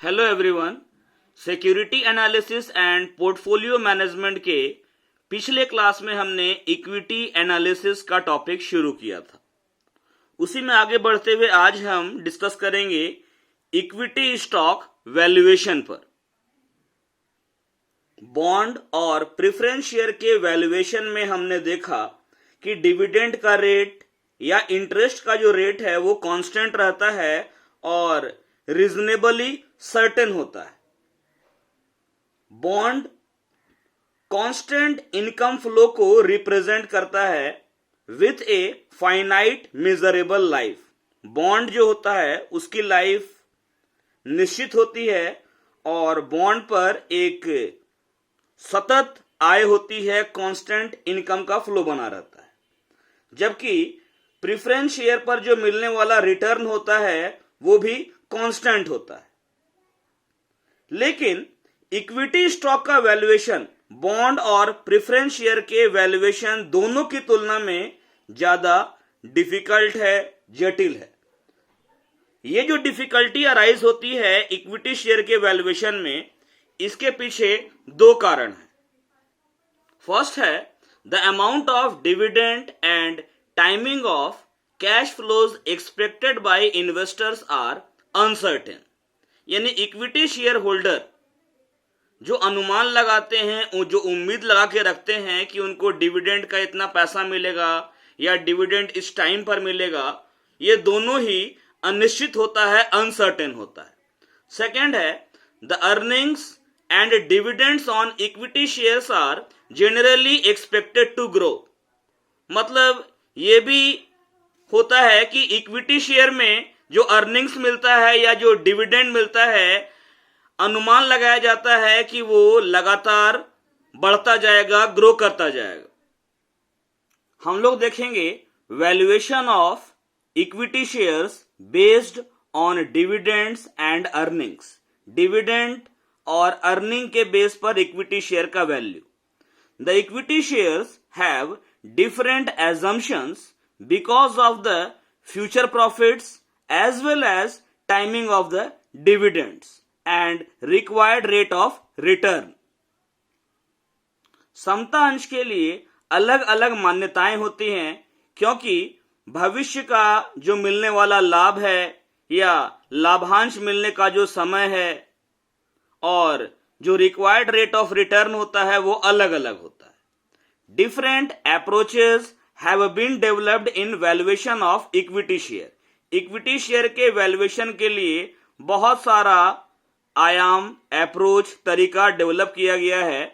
Hello everyone. Security analysis and portfolio management के पिछले class में हमने इक्विटी एनालिसिस का टॉपिक शुरू किया था। उसी में आगे बढ़ते हुए आज हम डिस्कस करेंगे इक्विटी स्टॉक वैल्यूएशन पर। बॉन्ड और प्रेफरेंस शेयर के वैल्यूएशन में हमने देखा कि डिविडेंड का रेट या इंटरेस्ट का जो रेट है वो कांस्टेंट रहता है और रीजनेबली सर्टेन होता है। बॉन्ड कांस्टेंट इनकम फ्लो को रिप्रेजेंट करता है with a finite measurable life. Bond जो होता है उसकी लाइफ निश्चित होती है और बॉन्ड पर एक सतत आय होती है, कांस्टेंट इनकम का फ्लो बना रहता है। जबकि प्रेफरेंस शेयर पर जो मिलने वाला रिटर्न होता है वो भी कांस्टेंट होता है। लेकिन इक्विटी स्टॉक का वैल्यूएशन बॉन्ड और प्रेफरेंस शेयर के वैल्यूएशन दोनों की तुलना में ज्यादा डिफिकल्ट है, जटिल है। ये जो डिफिकल्टी अराइज होती है इक्विटी शेयर के वैल्यूएशन में, इसके पीछे दो कारण हैं। फर्स्ट है the amount of dividend and timing of cash flows expected by investors are uncertain. यानी इक्विटी शेयर होल्डर जो अनुमान लगाते हैं, जो उम्मीद लगा के रखते हैं कि उनको डिविडेंड का इतना पैसा मिलेगा या डिविडेंड इस टाइम पर मिलेगा, ये दोनों ही अनिश्चित होता है, अनसर्टेन होता है। सेकेंड है the earnings and dividends on equity shares are generally expected to grow. मतलब ये भी होता है कि इक्विटी शेयर में जो अर्निंग्स मिलता है या जो डिविडेंड मिलता है, अनुमान लगाया जाता है कि वो लगातार बढ़ता जाएगा, ग्रो करता जाएगा। हम लोग देखेंगे valuation of equity shares based on dividends and earnings. Dividend और अर्निंग के बेस पर इक्विटी शेयर का value. The equity shares have different assumptions because of the future profits as well as timing of the dividends and required rate of return। समता अंश के लिए अलग अलग मान्यताएं होती हैं क्योंकि भविष्य का जो मिलने वाला लाभ है या लाभांश मिलने का जो समय है और जो रिक्वायर्ड रेट ऑफ रिटर्न होता है वो अलग अलग होता है। Different approaches have been developed in valuation of equity share। Equity share के वैल्यूएशन के लिए बहुत सारा आयाम, अप्रोच, तरीका डेवलप किया गया है।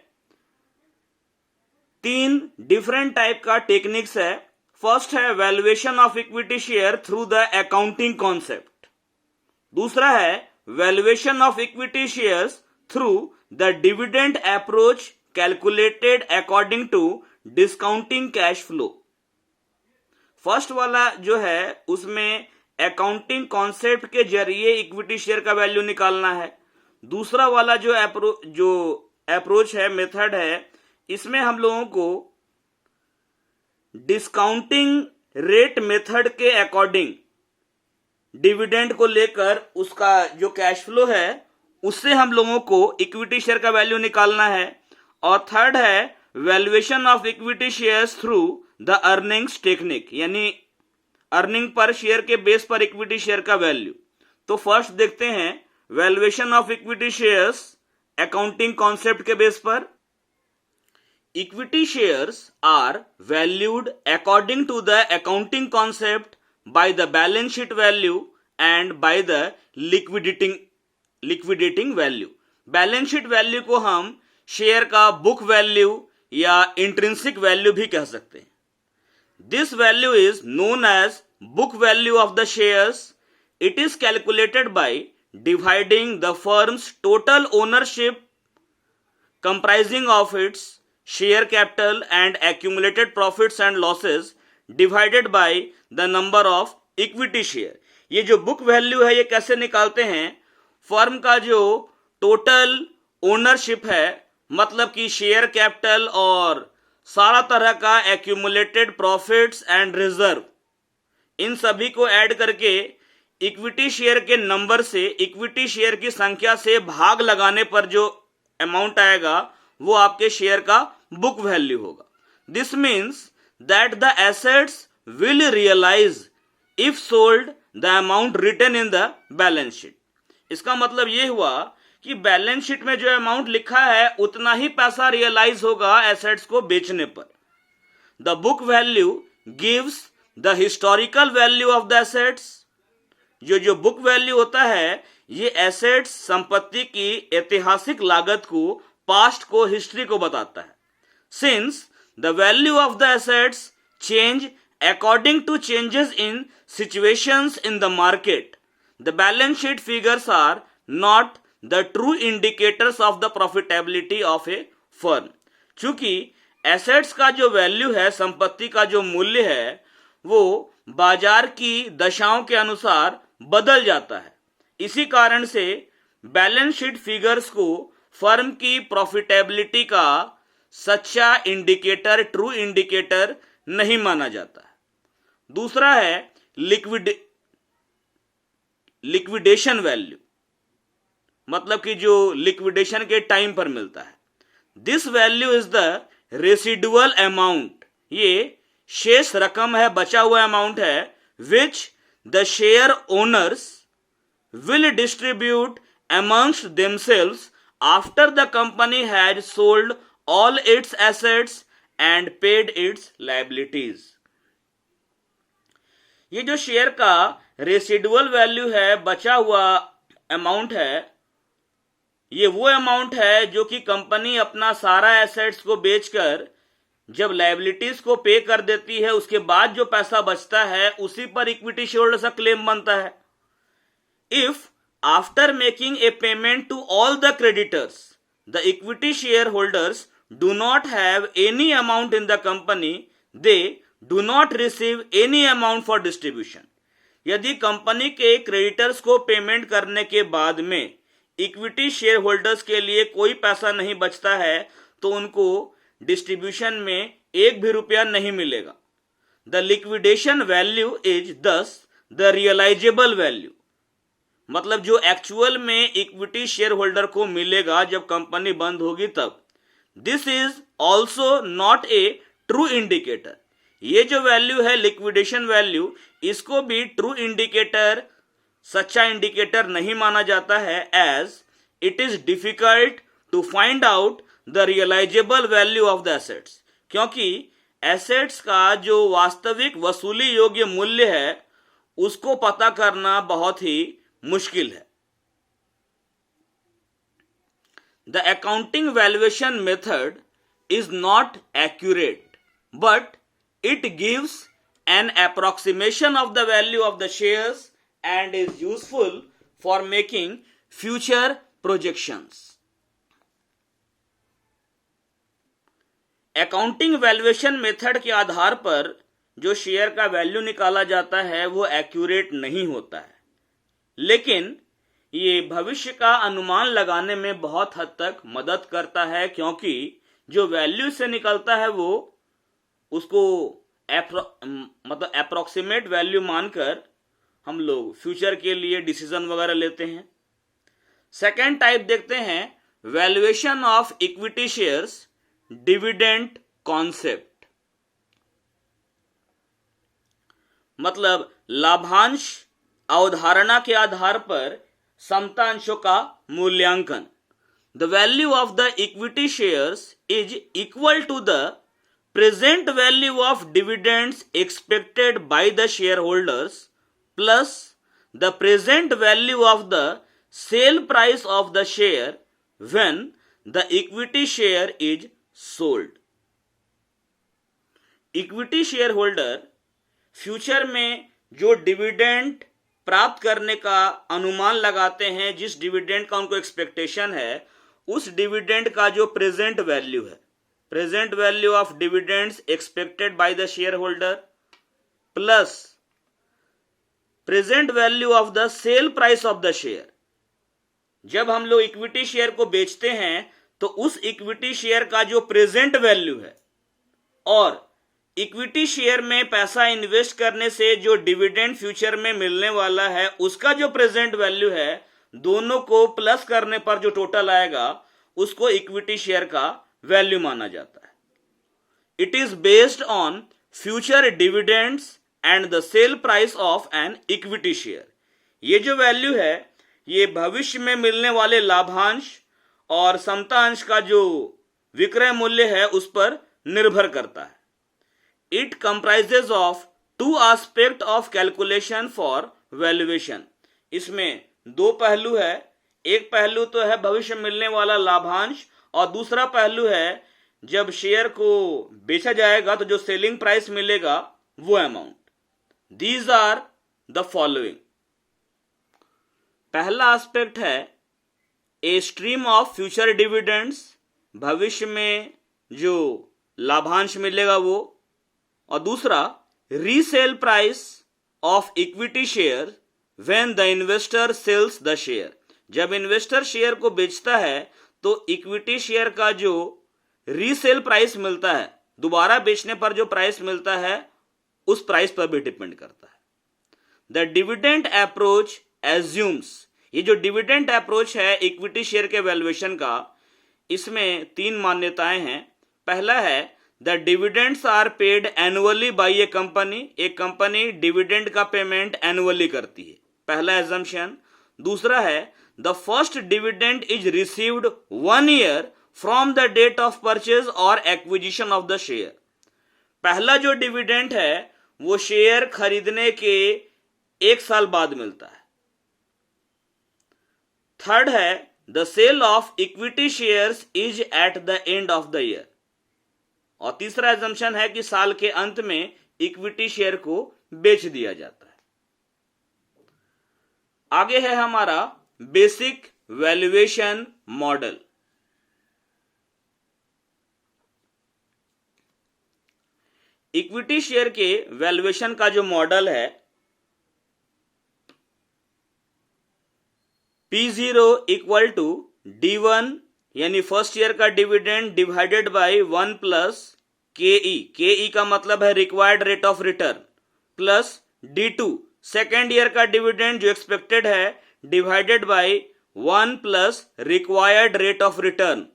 3 डिफरेंट टाइप का टेक्निक्स है। फर्स्ट है valuation of equity share through the accounting concept. दूसरा है valuation of equity shares through the dividend approach calculated according to discounting cash flow. First वाला जो है उसमें अकाउंटिंग कॉन्सेप्ट के जरिए इक्विटी शेयर का वैल्यू निकालना है। दूसरा वाला जो अप्रोच है, मेथड है, इसमें हम लोगों को डिस्काउंटिंग रेट मेथड के अकॉर्डिंग डिविडेंड को लेकर उसका जो कैश फ्लो है उससे हम लोगों को इक्विटी शेयर का वैल्यू निकालना है। और थर्ड है valuation of equity shares through the earnings technique, यानी अर्निंग पर शेयर के बेस पर इक्विटी शेयर का वैल्यू। तो फर्स्ट देखते हैं valuation of equity shares accounting concept के बेस पर। Equity shares are valued according to the accounting concept by the balance sheet value and by the liquidating value. Balance sheet value को हम share का book value या intrinsic value भी कह सकते हैं। This value is known as book value of the shares. It is calculated by dividing the firm's total ownership comprising of its share capital and accumulated profits and losses divided by the number of equity share। ये जो book value है ये कैसे निकालते हैं? Firm का जो total ownership है, मतलब कि शेयर कैपिटल और सारा तरह का एक्यूमुलेटेड प्रॉफिट्स एंड रिजर्व, इन सभी को ऐड करके इक्विटी शेयर के नंबर से, इक्विटी शेयर की संख्या से भाग लगाने पर जो अमाउंट आएगा वो आपके शेयर का बुक वैल्यू होगा. This means that the assets will realise if sold the amount written in the balance sheet. इसका मतलब ये हुआ कि बैलेंस शीट में जो अमाउंट लिखा है उतना ही पैसा रियलाइज होगा एसेट्स को बेचने पर. The book value gives the historical value of the assets. जो बुक वैल्यू होता है ये एसेट्स, संपत्ति की ऐतिहासिक लागत को, पास्ट को, हिस्ट्री को बताता है. Since the value of the assets change according to changes in situations in the market, the balance sheet figures are not the true indicators of the profitability of a firm. चूंकि assets का जो value है, संपत्ति का जो मूल्य है, वो बाजार की दशाओं के अनुसार बदल जाता है. इसी कारण से बैलेंस शीट फिगर्स को फर्म की प्रॉफिटेबिलिटी का सच्चा इंडिकेटर, ट्रू इंडिकेटर नहीं माना जाता है. दूसरा है लिक्विडेशन वैल्यू, मतलब कि जो लिक्विडेशन के टाइम पर मिलता है. This value is the residual amount. ये शेष रकम है, बचा हुआ अमाउंट है, which the share owners will distribute amongst themselves after the company had sold all its assets and paid its liabilities. ये जो शेयर का रेसिडुअल वैल्यू है, बचा हुआ अमाउंट है, ये वो अमाउंट है जो कि कंपनी अपना सारा एसेट्स को बेचकर जब लायबिलिटीज को पे कर देती है, उसके बाद जो पैसा बचता है उसी पर इक्विटी शेयरहोल्डर्स का क्लेम बनता है. If after making a payment to all the creditors, the equity shareholders do not have any amount in the company, they do not receive any amount for distribution. यदि company के creditors को payment करने के बाद में equity share holders के लिए कोई पैसा नहीं बचता है तो उनको डिस्ट्रीब्यूशन में एक भी रुपया नहीं मिलेगा. द लिक्विडेशन वैल्यू इज दस द रियलाइजेबल वैल्यू, मतलब जो एक्चुअल में इक्विटी शेयर होल्डर को मिलेगा जब कंपनी बंद होगी तब. This is also not a true indicator. ये जो वैल्यू है लिक्विडेशन वैल्यू, इसको भी ट्रू इंडिकेटर, सच्चा इंडिकेटर नहीं माना जाता है, as it is difficult to find out the realisable value of the assets. क्योंकि एसेट्स का जो वास्तविक वसूली योग्य मूल्य है उसको पता करना बहुत ही मुश्किल है. The accounting valuation method is not accurate but it gives an approximation of the value of the shares and is useful for making future projections. Accounting valuation method के आधार पर जो शेयर का वैल्यू निकाला जाता है वो एक्यूरेट नहीं होता है, लेकिन ये भविष्य का अनुमान लगाने में बहुत हद तक मदद करता है, क्योंकि जो वैल्यू से निकलता है वो उसको मतलब अप्रोक्सीमेट वैल्यू मानकर हम लोग फ्यूचर के लिए डिसीजन वगैरह लेते हैं. सेकेंड टाइप देखते हैं, valuation of equity shares dividend concept. मतलब लाभांश अवधारणा के आधार पर समतांशों का मूल्यांकन. The value of the equity shares is equal to the present value of dividends expected by the share holders plus the present value of the sale price of the share when the equity share is sold. Equity share holder future में जो dividend प्राप्त करने का अनुमान लगाते हैं, जिस dividend का उनको एक्सपेक्टेशन है, उस डिविडेंड का जो प्रेजेंट वैल्यू है, present value of dividends expected by the share holder plus present value of the sale price of the share. जब हम लोग इक्विटी शेयर को बेचते हैं तो उस इक्विटी शेयर का जो प्रेजेंट वैल्यू है और इक्विटी शेयर में पैसा इन्वेस्ट करने से जो डिविडेंड फ्यूचर में मिलने वाला है उसका जो प्रेजेंट वैल्यू है, दोनों को प्लस करने पर जो टोटल आएगा उसको इक्विटी शेयर का वैल्यू माना जाता है। It is based on future dividends and the sale price of an equity share. ये जो वैल्यू है ये भविष्य में मिलने वाले लाभांश और समतांश का जो विक्रय मूल्य है उस पर निर्भर करता है। It comprises of to aspect of calculation for valuation. इसमें दो पहलू है, एक पहलू तो है भविष्य में मिलने वाला लाभांश और दूसरा पहलू है जब शेयर को बेचा जाएगा तो जो सेलिंग प्राइस मिलेगा वो amount. These are the following. पहला एस्पेक्ट है a stream of future dividends, भविष्य में जो लाभांश मिलेगा वो, और दूसरा resale price of equity share when the investor sells the share. जब इन्वेस्टर शेयर को बेचता है तो इक्विटी शेयर का जो रीसेल प्राइस मिलता है, दोबारा बेचने पर जो प्राइस मिलता है उस प्राइस पर भी डिपेंड करता है। द डिविडेंड अप्रोच एज्यूम्स, ये जो डिविडेंड अप्रोच है इक्विटी शेयर के वैल्यूएशन का, इसमें तीन मान्यताएं हैं। पहला है the dividends are paid annually by a company, एक कंपनी डिविडेंड का पेमेंट एनुअली करती है, पहला एजम्पशन। दूसरा है the first dividend is received 1 year from the date of purchase और एक्विजिशन ऑफ द शेयर। पहला जो डिविडेंड है वो शेयर खरीदने के 1 साल बाद मिलता है। थर्ड है the sale of equity shares is at the end of the year, और तीसरा एजम्पशन है कि साल के अंत में इक्विटी शेयर को बेच दिया जाता है। आगे है हमारा basic valuation model. Equity share के वैल्यूएशन का जो मॉडल है P0 इक्वल टू D1 यानी फर्स्ट ईयर का dividend divided by 1 plus KE, KE का मतलब है required rate of return, plus D2 second year का डिविडेंड जो एक्सपेक्टेड है divided by 1 plus required rate of return,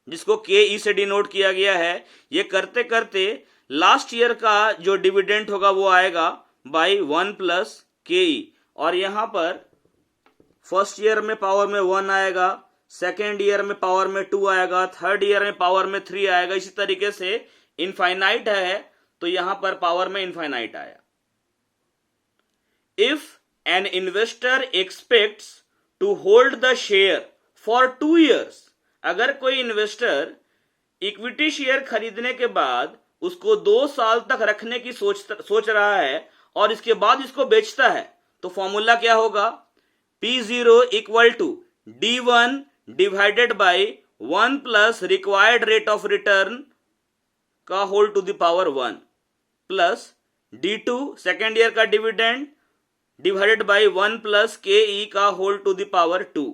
जिसको KE से डिनोट किया गया है। ये करते करते लास्ट ईयर का जो डिविडेंड होगा वो आएगा बाय 1 प्लस KE, और यहां पर फर्स्ट ईयर में पावर में 1 आएगा, सेकेंड ईयर में पावर में 2 आएगा, थर्ड ईयर में पावर में 3 आएगा। इसी तरीके से इनफाइनाइट है तो यहां पर पावर में इनफाइनाइट आया। If an investor expects to hold the share for 2 years, अगर कोई इन्वेस्टर इक्विटी शेयर खरीदने के बाद उसको 2 साल तक रखने की सोच रहा है और इसके बाद इसको बेचता है, तो फॉर्मूला क्या होगा? P0 equal to D1 divided by 1 plus required rate of return का whole to the power 1 plus D2 second year का dividend divided by 1 plus KE का होल टू द पावर 2।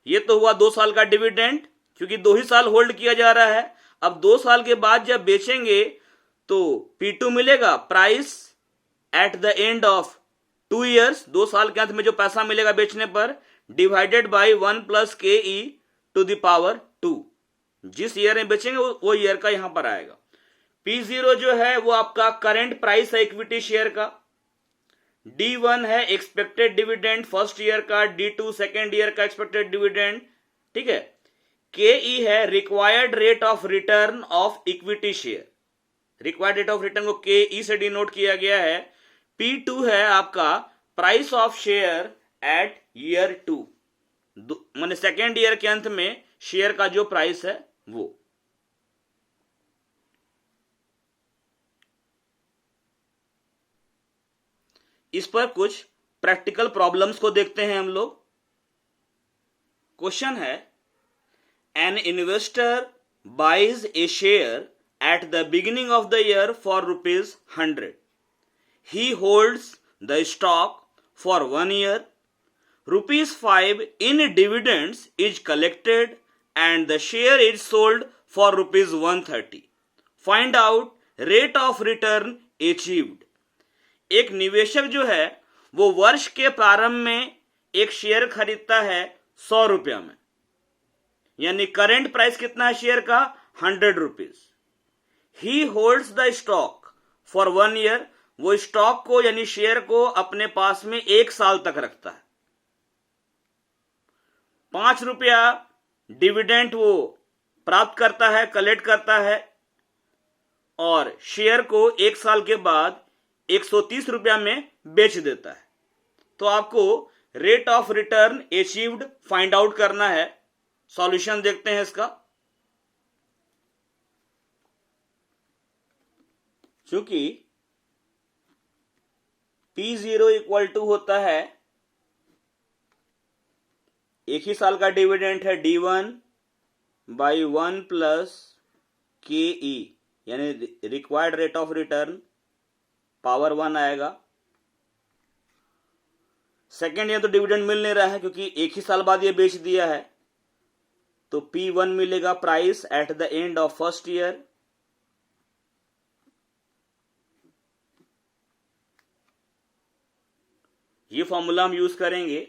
ये तो हुआ 2 साल का डिविडेंड, क्योंकि 2 ही साल होल्ड किया जा रहा है। अब 2 साल के बाद जब बेचेंगे तो P2 मिलेगा, price at the end of 2 years, 2 साल के अंत में जो पैसा मिलेगा बेचने पर, divided by 1 plus KE to the power 2। जिस ईयर में बेचेंगे वो ईयर का यहां पर आएगा। P0 जो है वो आपका करंट प्राइस है इक्विटी शेयर का, D1 है एक्सपेक्टेड डिविडेंड फर्स्ट ईयर का, D2 सेकेंड ईयर का एक्सपेक्टेड डिविडेंड, ठीक है। KE है required rate of return of equity share, required rate of return को KE से डिनोट किया गया है। P2 है आपका price of share eight year 2, माने सेकेंड ईयर के अंत में शेयर का जो प्राइस है वो। इस पर कुछ प्रैक्टिकल प्रॉब्लम्स को देखते हैं हम लोग। क्वेश्चन है, an investor buys a share at the beginning of the year for ₹100. He holds the stock for 1 year. ₹5 in dividends is collected and the share is sold for ₹130. Find out rate of return achieved. एक निवेशक जो है वो वर्ष के प्रारंभ में एक शेयर खरीदता है 100 रुपया में, यानी करेंट प्राइस कितना है शेयर का 100 rupees. He holds the stock for 1 year, वो स्टॉक को यानी शेयर को अपने पास में 1 साल तक रखता है। 5 रुपया डिविडेंड वो प्राप्त करता है, कलेक्ट करता है, और शेयर को 1 साल के बाद 130 रुपया में बेच देता है। तो आपको rate of return achieved find out करना है। सॉल्यूशन देखते हैं इसका। चूंकि P0 इक्वल टू होता है, एक ही साल का डिविडेंड है D1 बाई 1 प्लस KE, यानी required rate of return power 1 आएगा। सेकेंड ये तो डिविडेंड मिल नहीं रहा है क्योंकि एक ही साल बाद ये बेच दिया है, तो P1 मिलेगा price at the end of first year. ये फॉर्मूला हम यूज करेंगे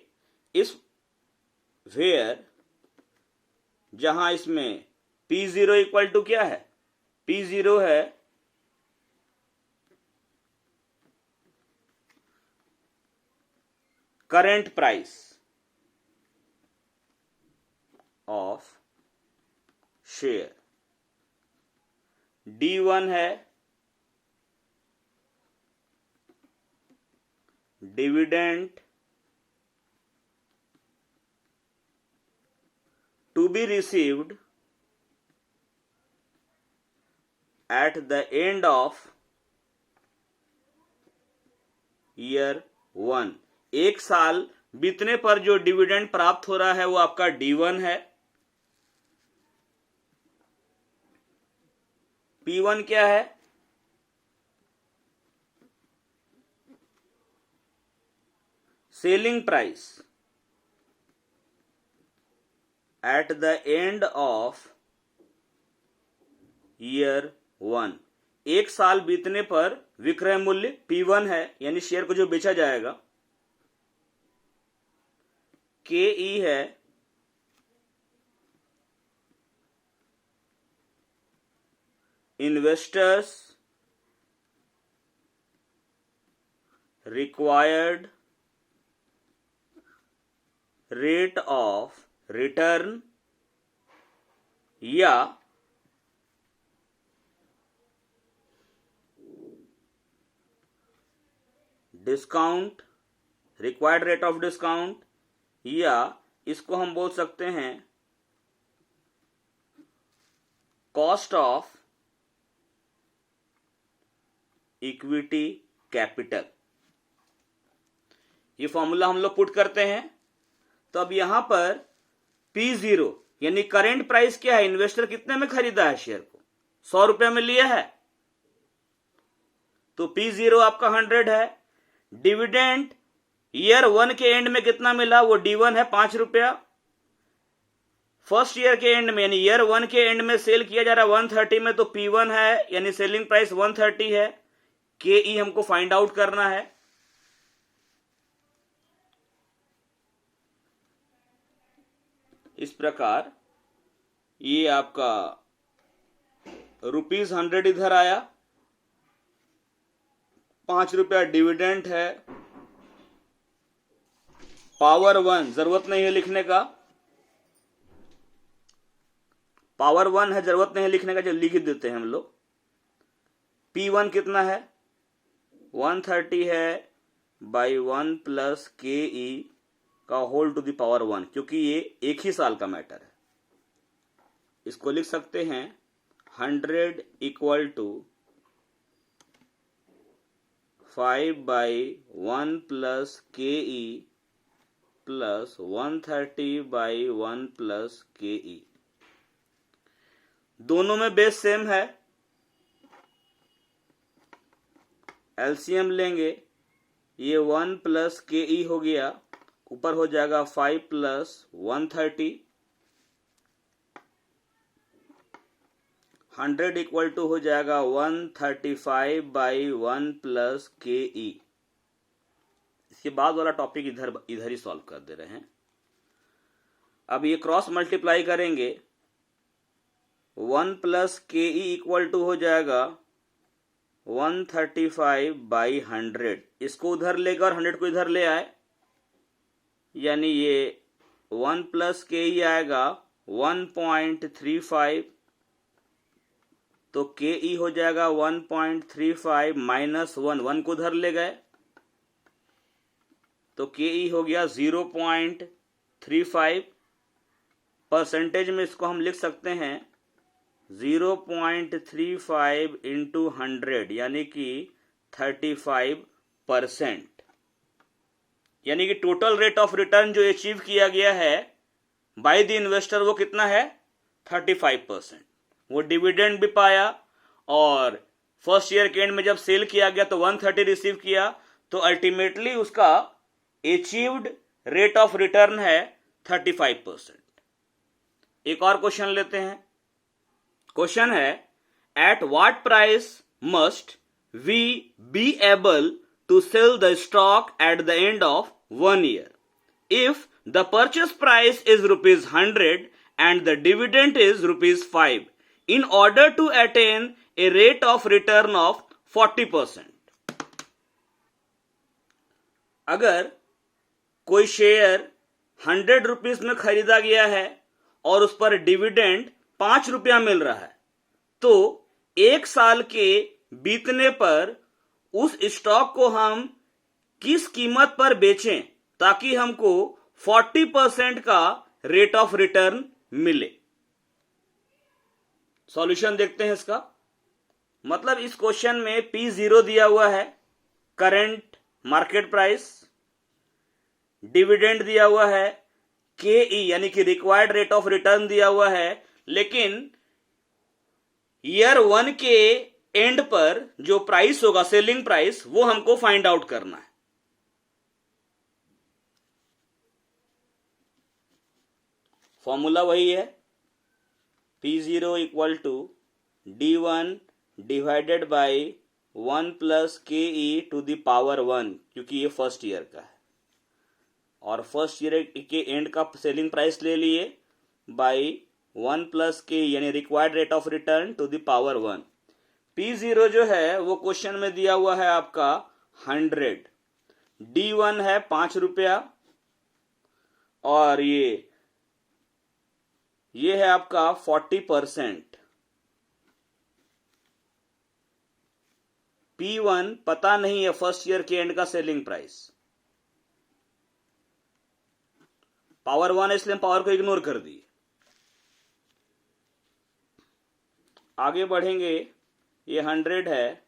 इस वेयर जहां इसमें P0 इक्वल टू क्या है, P0 है current price of share, D1 है dividend to be received at the end of year 1। 1 साल बीतने पर जो डिविडेंड प्राप्त हो रहा है वो आपका D1 है। P1 क्या है, selling price at the end of year 1। 1 साल बीतने पर विक्रय मूल्य P1 है, यानी शेयर को जो बेचा जाएगा। KE है investors required rate of return या discount, required rate of discount, या इसको हम बोल सकते हैं कॉस्ट ऑफ इक्विटी कैपिटल। ये फॉर्मूला हम लोग पुट करते हैं। तो अब यहां पर P0 यानी करेंट प्राइस क्या है, इन्वेस्टर कितने में खरीदा है शेयर को, 100 रुपया में लिया है, तो P0 आपका 100 है। डिविडेंड ईयर 1 के एंड में कितना मिला, वो D1 है 5 रुपया। फर्स्ट ईयर के एंड में यानी ईयर 1 के एंड में सेल किया जा रहा है 130 में, तो P1 है यानी सेलिंग प्राइस 130 है। KE हमको फाइंड आउट करना है। इस प्रकार ये आपका ₹100 इधर आया, 5 रुपया डिविडेंड है, पावर 1 जरूरत नहीं है लिखने का, पावर 1 है, जरूरत नहीं है लिखने का, चलो लिख देते हैं हम लोग। P1 कितना है, 130 है बाई 1 प्लस KE का होल टू द पावर 1, क्योंकि ये एक ही साल का मैटर है। इसको लिख सकते हैं 100 equal to 5 by 1 plus KE plus 130 by 1 plus KE। दोनों में बेस सेम है, एलसीएम लेंगे, ये 1 प्लस KE हो गया, ऊपर हो जाएगा 5 प्लस 130, 100 इक्वल टू हो जाएगा 135/1 प्लस KE। इसके बाद वाला टॉपिक इधर ही सॉल्व कर दे रहे हैं। अब ये क्रॉस मल्टीप्लाई करेंगे, 1 प्लस KE इक्वल टू हो जाएगा 135/100। इसको उधर लेकर 100 को इधर ले आए, यानी ये 1 प्लस KE आएगा 1.35, तो KE हो जाएगा 1.35 माइनस 1 को उधर ले गए तो KE हो गया 0.35। परसेंटेज में इसको हम लिख सकते हैं 0.35 इंटू 100, यानी कि 35%। यानी कि टोटल रेट ऑफ रिटर्न जो अचीव किया गया है बाय द इन्वेस्टर वो कितना है, 35%। वो डिविडेंड भी पाया और फर्स्ट ईयर के एंड में जब सेल किया गया तो 130 रिसीव किया, तो अल्टीमेटली उसका अचीव्ड रेट ऑफ रिटर्न है 35%। एक और क्वेश्चन लेते हैं। क्वेश्चन है, at what price must we be able to sell the stock at the end of 1 year if the purchase price is ₹100 and the dividend is ₹5 in order to attain a rate of return of 40%। अगर कोई share 100 rupees में खरीदा गया है और उस पर dividend 5 रुपया मिल रहा है, तो 1 साल के बीतने पर उस स्टॉक को हम किस कीमत पर बेचें ताकि हमको 40% का रेट ऑफ रिटर्न मिले। सॉल्यूशन देखते हैं इसका। मतलब इस क्वेश्चन में P0 दिया हुआ है, करंट मार्केट प्राइस, डिविडेंड दिया हुआ है, KE यानी कि रिक्वायर्ड रेट ऑफ रिटर्न दिया हुआ है, लेकिन ईयर 1 के एंड पर जो प्राइस होगा, सेलिंग प्राइस, वो हमको फाइंड आउट करना है। फॉर्मूला वही है, P0 equal to D1 divided by 1 plus KE to the power 1, क्योंकि ये फर्स्ट ईयर का है और फर्स्ट ईयर के एंड का सेलिंग प्राइस ले लिए बाई 1 प्लस KE यानी required rate of return to the power 1। P0 जो है वो क्वेश्चन में दिया हुआ है आपका 100, D1 है 5 रुपया और ये है आपका 40%। P1 पता नहीं है फर्स्ट ईयर के एंड का सेलिंग प्राइस, पावर 1 है इसलिए पावर को इग्नोर कर दिए। आगे बढ़ेंगे, ये 100 है,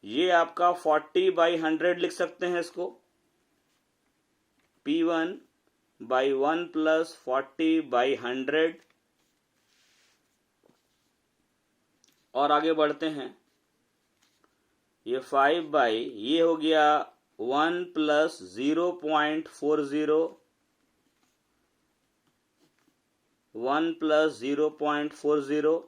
ये आपका 40/100 लिख सकते हैं इसको, P1/1 प्लस 40/100। और आगे बढ़ते हैं, ये 5 ये हो गया 1 plus 0.40, 1 plus 0.40,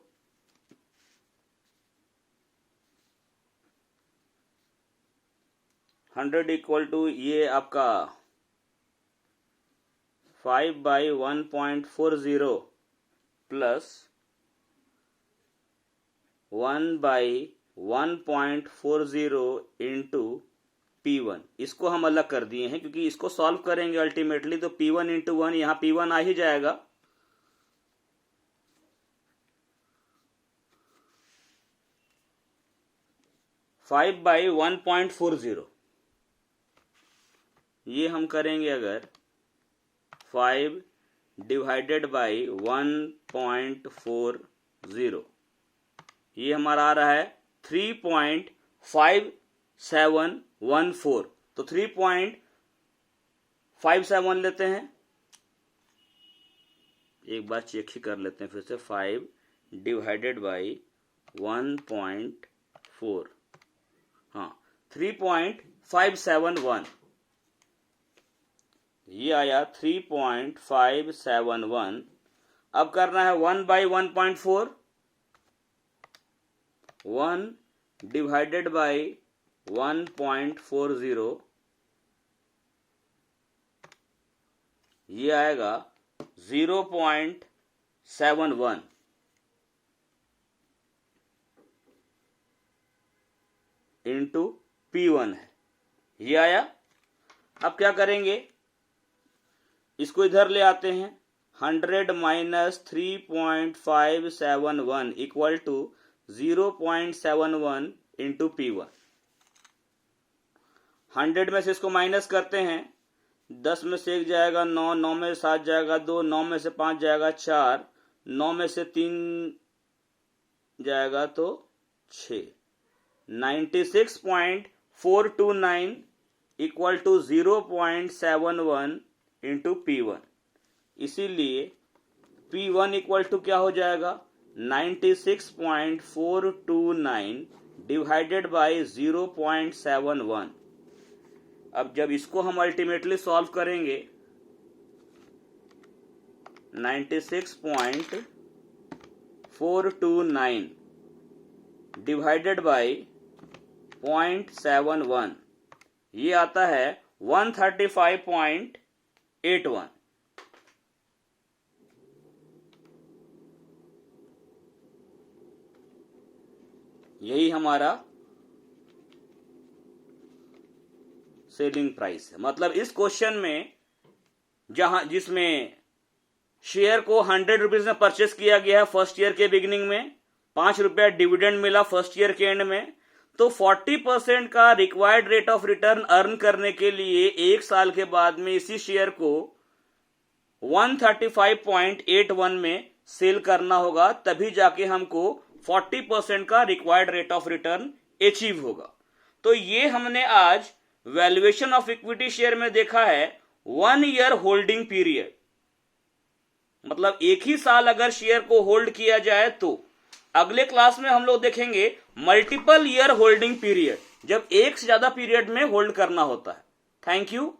hundred equal to ये आपका 5/1.40 प्लस 1/1.40 इंटू P1। इसको हम अलग कर दिए हैं क्योंकि इसको सॉल्व करेंगे अल्टीमेटली तो P1 इंटू 1, यहां P1 आ ही जाएगा। फाइव बाई 1.40 ये हम करेंगे अगर 5 डिवाइडेड बाई 1.40, ये हमारा आ रहा है 3.5714, तो 3.57 लेते हैं। एक बार चेक ही कर लेते हैं फिर से, 5 डिवाइडेड बाई 1.4, हाँ 3.571, ये आया 3.571। अब करना है 1/1.4, 1 डिवाइडेड बाई 1.40, ये आएगा 0.71 इंटू P1 है, ये आया। अब क्या करेंगे, इसको इधर ले आते हैं। 100 minus 3.571 equal to 0.71 into P1। 100 में से इसको माइनस करते हैं, 10 में से 1 जाएगा 9, 9 में से 7 जाएगा 2, 9 में से 5 जाएगा 4, 9 में से 3 जाएगा तो 6। 96.429 इक्वल टू 0.71 इंटू P1। इसीलिए P1 इक्वल टू क्या हो जाएगा, 96.429 डिवाइडेड बाई 0.71। अब जब इसको हम अल्टीमेटली सॉल्व करेंगे, 96.429 डिवाइडेड बाई 0.71, ये आता है 135.81। यही हमारा सेलिंग प्राइस है। मतलब इस क्वेश्चन में जिसमें शेयर को 100 रुपीज में परचेस किया गया है फर्स्ट ईयर के बिगिनिंग में, 5 रुपया डिविडेंड मिला फर्स्ट ईयर के एंड में, तो 40% का required rate of return earn करने के लिए 1 साल के बाद में इसी शेयर को 135.81 में सेल करना होगा, तभी जाके हमको 40% का required rate of return achieve होगा। तो ये हमने आज वैल्यूएशन ऑफ इक्विटी शेयर में देखा है 1 ईयर होल्डिंग पीरियड, मतलब 1 ही साल अगर शेयर को होल्ड किया जाए तो। अगले क्लास में हम लोग देखेंगे मल्टीपल ईयर होल्डिंग पीरियड, जब एक से ज्यादा पीरियड में होल्ड करना होता है। Thank you.